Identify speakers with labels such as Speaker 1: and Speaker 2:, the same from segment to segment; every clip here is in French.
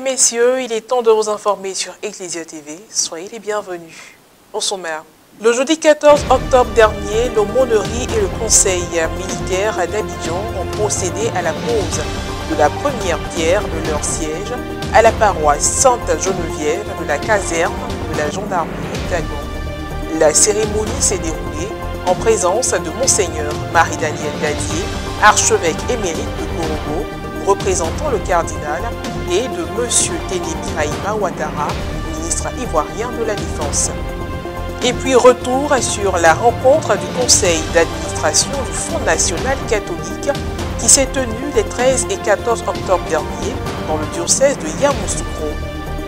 Speaker 1: messieurs, il est temps de vous informer sur Ecclesia TV. Soyez les bienvenus. Au sommaire. Le jeudi 14 octobre dernier, l'aumônerie et le conseil militaire d'Abidjan ont procédé à la pose de la première pierre de leur siège à la paroisse Sainte-Geneviève de la caserne de la gendarmerie d'Agon. La cérémonie s'est déroulée en présence de Monseigneur Marie-Daniel Dadier, archevêque émérite de Korogo, représentant le cardinal, et de M. Téné Ouattara, ministre ivoirien de la Défense. Et puis retour sur la rencontre du conseil d'administration du Fonds national catholique qui s'est tenue les 13 et 14 octobre dernier dans le diocèse de Yamoussoukro.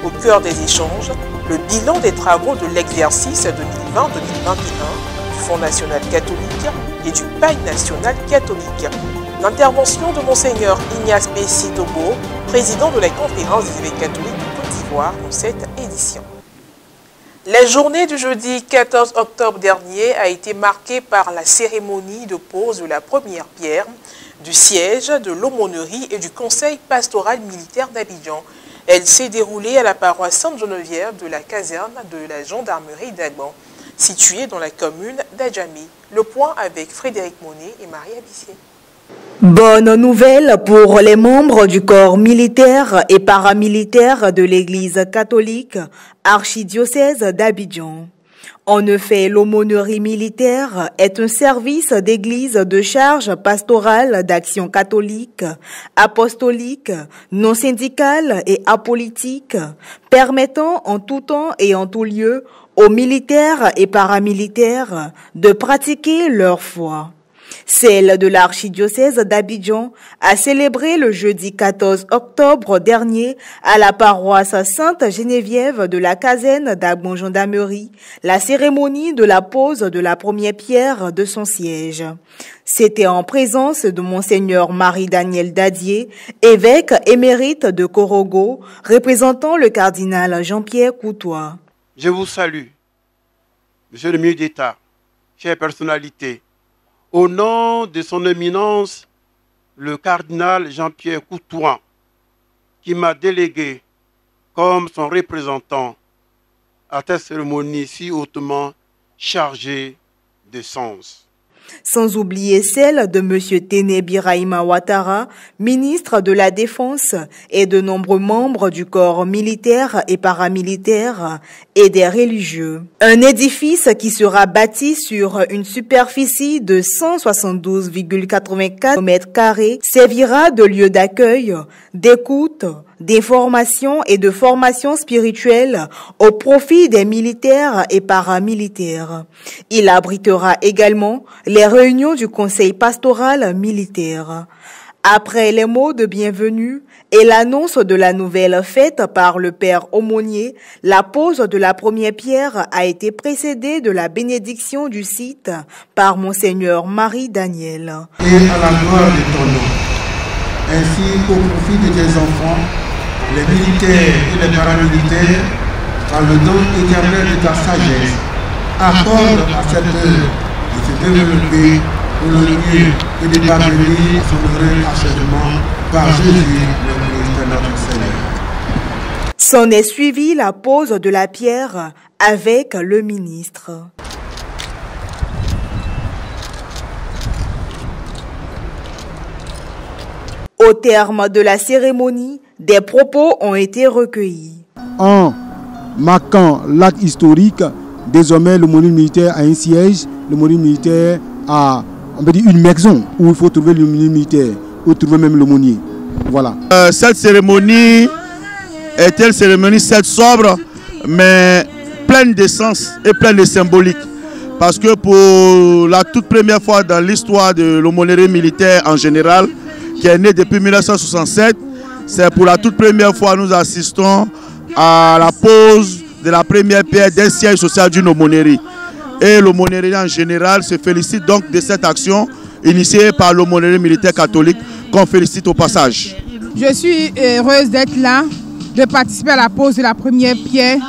Speaker 1: Au cœur des échanges, le bilan des travaux de l'exercice 2020-2021 du Fonds national catholique et du Paille national catholique. L'intervention de Monseigneur Ignace Bessi-Tobo, président de la conférence des évêques catholiques de Côte d'Ivoire dans cette édition. La journée du jeudi 14 octobre dernier a été marquée par la cérémonie de pose de la première pierre du siège de l'aumônerie et du conseil pastoral militaire d'Abidjan. Elle s'est déroulée à la paroisse Sainte-Geneviève de la caserne de la gendarmerie d'Agon, située dans la commune d'Adjamé. Le point avec Frédéric Monet et Marie Abissier.
Speaker 2: Bonne nouvelle pour les membres du corps militaire et paramilitaire de l'Église catholique archidiocèse d'Abidjan. En effet, l'aumônerie militaire est un service d'église de charge pastorale d'action catholique, apostolique, non syndicale et apolitique, permettant en tout temps et en tout lieu aux militaires et paramilitaires de pratiquer leur foi. Celle de l'archidiocèse d'Abidjan a célébré le jeudi 14 octobre dernier à la paroisse Sainte-Geneviève de la caserne d'Agon Gendarmerie la cérémonie de la pose de la première pierre de son siège. C'était en présence de Monseigneur Marie-Daniel Dadier, évêque émérite de Korogo, représentant le cardinal Jean-Pierre Coutois.
Speaker 3: Je vous salue, Monsieur le ministre d'État, chère personnalité. Au nom de son éminence, le cardinal Jean-Pierre Coutois, qui m'a délégué comme son représentant à cette cérémonie si hautement chargée de sens.
Speaker 2: Sans oublier celle de M. Téné Ouattara, ministre de la Défense, et de nombreux membres du corps militaire et paramilitaire et des religieux. Un édifice qui sera bâti sur une superficie de 172,84 m² servira de lieu d'accueil, d'écoute, d'information et de formation spirituelle au profit des militaires et paramilitaires. Il abritera également les réunions du conseil pastoral militaire. Après les mots de bienvenue et l'annonce de la nouvelle faite par le père aumônier, la pose de la première pierre a été précédée de la bénédiction du site par Monseigneur Marie-Daniel.
Speaker 4: Et à la gloire de ton nom, ainsi qu'au profit de tes enfants, les militaires et les paramilitaires, par le don éternel de ta sagesse, accorde à cette œuvre de se développer pour le mieux et de parvenir à son heureux achèvement par Jésus, le Christ notre Seigneur.
Speaker 2: S'en est suivi la pose de la pierre avec le ministre. Au terme de la cérémonie, des propos ont été recueillis.
Speaker 5: En marquant l'acte historique, désormais l'aumônerie militaire a un siège, l'aumônerie militaire a une maison où il faut trouver l'aumônier militaire, où trouver même l'aumônier. Voilà.
Speaker 6: Cette cérémonie est une cérémonie certes sobre, mais pleine de sens et pleine de symbolique. Parce que pour la toute première fois dans l'histoire de l'aumônerie militaire en général, qui est née depuis 1967, c'est pour la toute première fois que nous assistons à la pose de la première pierre d'un siège social d'une aumônerie. Et l'aumônerie en général se félicite donc de cette action initiée par l'aumônerie militaire catholique qu'on félicite au passage.
Speaker 7: Je suis heureuse d'être là, de participer à la pose de la première pierre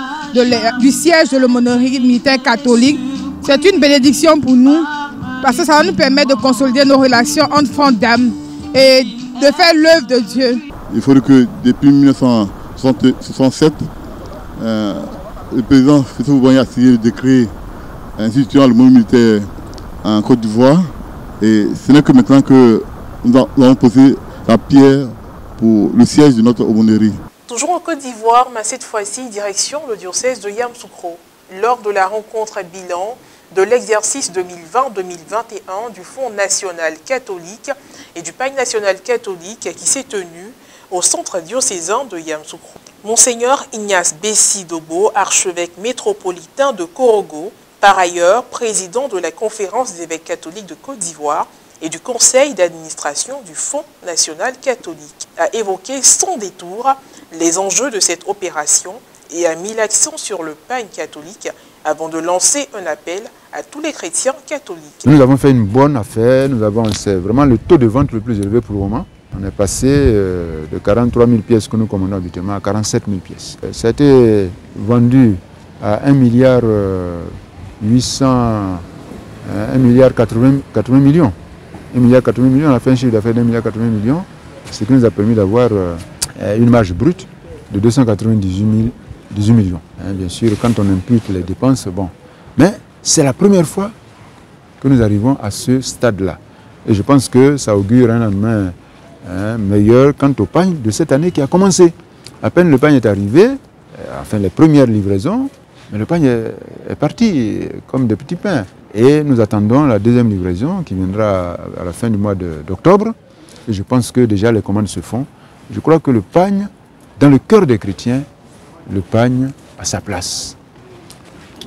Speaker 7: du siège de l'aumônerie militaire catholique. C'est une bénédiction pour nous parce que ça va nous permettre de consolider nos relations entre frères d'âme et de faire l'œuvre de Dieu.
Speaker 5: Il faut que depuis 1967,
Speaker 8: 1967, le président Christophe Ouboigny a signé le décret instituant le monument militaire en Côte d'Ivoire. Et ce n'est que maintenant que nous avons posé la pierre pour le siège de notre aumônerie.
Speaker 1: Toujours en Côte d'Ivoire, mais cette fois-ci direction le diocèse de Yamoussoukro. Lors de la rencontre bilan de l'exercice 2020-2021 du Fonds national catholique et du Pagne national catholique qui s'est tenu au centre diocésain de Yamoussoukro. Monseigneur Ignace Bessi-Dobo, archevêque métropolitain de Korogo, par ailleurs président de la conférence des évêques catholiques de Côte d'Ivoire et du conseil d'administration du Fonds national catholique, a évoqué sans détour les enjeux de cette opération et a mis l'accent sur le pagne catholique avant de lancer un appel à tous les chrétiens catholiques.
Speaker 9: Nous avons fait une bonne affaire, c'est vraiment le taux de vente le plus élevé pour le moment. On est passé de 43 000 pièces que nous commandons habituellement à 47 000 pièces. Ça a été vendu à 1 milliard 80 millions. 1 milliard 80 millions, on a fait un chiffre d'affaires d'1 milliard 80 millions, ce qui nous a permis d'avoir une marge brute de 298 millions. Bien sûr, quand on impute les dépenses, bon. Mais c'est la première fois que nous arrivons à ce stade-là. Et je pense que ça augure un lendemain meilleur quant au pagne de cette année qui a commencé. À peine le pagne est arrivé, enfin les premières livraisons, mais le pagne est parti comme des petits pains. Et nous attendons la deuxième livraison qui viendra à la fin du mois d'octobre. Et je pense que déjà les commandes se font. Je crois que le pagne, dans le cœur des chrétiens, le pagne a sa place.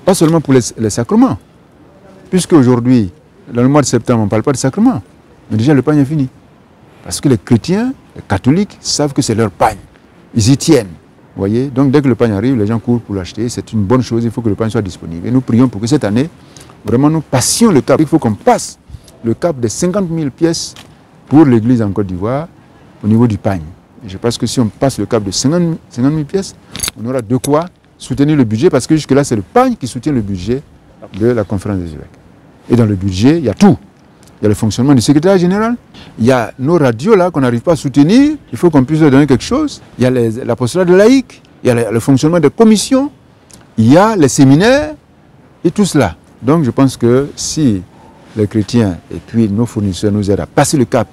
Speaker 9: Pas seulement pour les sacrements, puisque aujourd'hui, dans le mois de septembre, on ne parle pas de sacrements, mais déjà le pagne est fini. Parce que les chrétiens, les catholiques, savent que c'est leur pagne. Ils y tiennent. Vous voyez? Donc dès que le pagne arrive, les gens courent pour l'acheter. C'est une bonne chose, il faut que le pagne soit disponible. Et nous prions pour que cette année, vraiment nous passions le cap. Il faut qu'on passe le cap des 50 000 pièces pour l'église en Côte d'Ivoire au niveau du pagne. Et je pense que si on passe le cap de 50 000 pièces, on aura de quoi soutenir le budget, parce que jusque-là, c'est le pagne qui soutient le budget de la conférence des évêques. Et dans le budget, il y a tout. Il y a le fonctionnement du secrétariat général, il y a nos radios là qu'on n'arrive pas à soutenir, il faut qu'on puisse leur donner quelque chose, il y a l'apostolat de laïcs, il y a le fonctionnement des commissions, il y a les séminaires et tout cela. Donc je pense que si les chrétiens et puis nos fournisseurs nous aident à passer le cap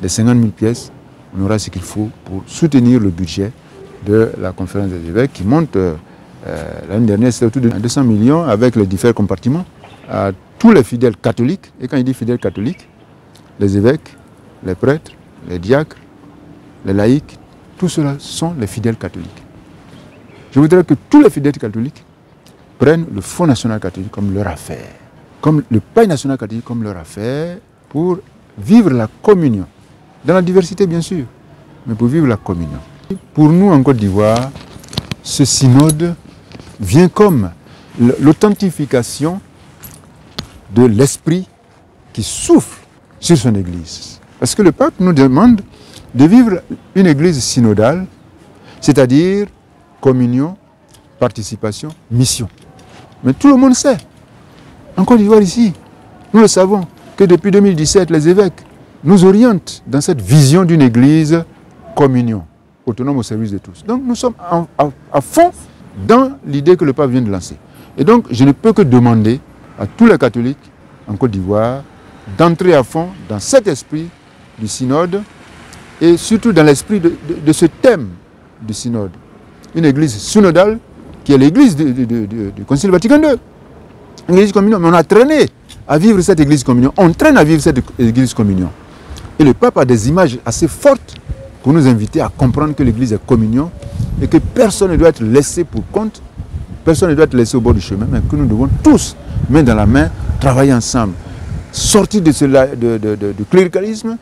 Speaker 9: des 50 000 pièces, on aura ce qu'il faut pour soutenir le budget de la conférence des évêques qui monte, l'année dernière c'était autour de 200 millions avec les différents compartiments, à tous les fidèles catholiques. Et quand il dit fidèles catholiques, les évêques, les prêtres, les diacres, les laïcs, tout cela sont les fidèles catholiques. Je voudrais que tous les fidèles catholiques prennent le Fonds national catholique comme leur affaire, comme le Pagne national catholique comme leur affaire, pour vivre la communion. Dans la diversité, bien sûr, mais pour vivre la communion. Pour nous, en Côte d'Ivoire, ce synode vient comme l'authentification de l'esprit qui souffle sur son Église. Parce que le pape nous demande de vivre une Église synodale, c'est-à-dire communion, participation, mission. Mais tout le monde sait, en Côte d'Ivoire ici, nous le savons, que depuis 2017, les évêques nous orientent dans cette vision d'une Église communion, autonome au service de tous. Donc nous sommes à fond dans l'idée que le pape vient de lancer. Et donc je ne peux que demander à tous les catholiques en Côte d'Ivoire d'entrer à fond dans cet esprit du synode et surtout dans l'esprit de ce thème du synode. Une église synodale qui est l'église du Concile Vatican II. Une église communion, mais on a traîné à vivre cette église communion. On traîne à vivre cette église communion. Et le pape a des images assez fortes pour nous inviter à comprendre que l'église est communion et que personne ne doit être laissé pour compte, personne ne doit être laissé au bord du chemin, mais que nous devons tous, main dans la main, travailler ensemble. Sortir de du cléricalisme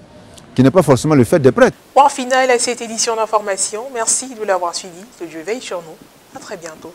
Speaker 9: qui n'est pas forcément le fait des prêtres.
Speaker 1: Point final à cette édition d'information. Merci de l'avoir suivi. Que Dieu veille sur nous. À très bientôt.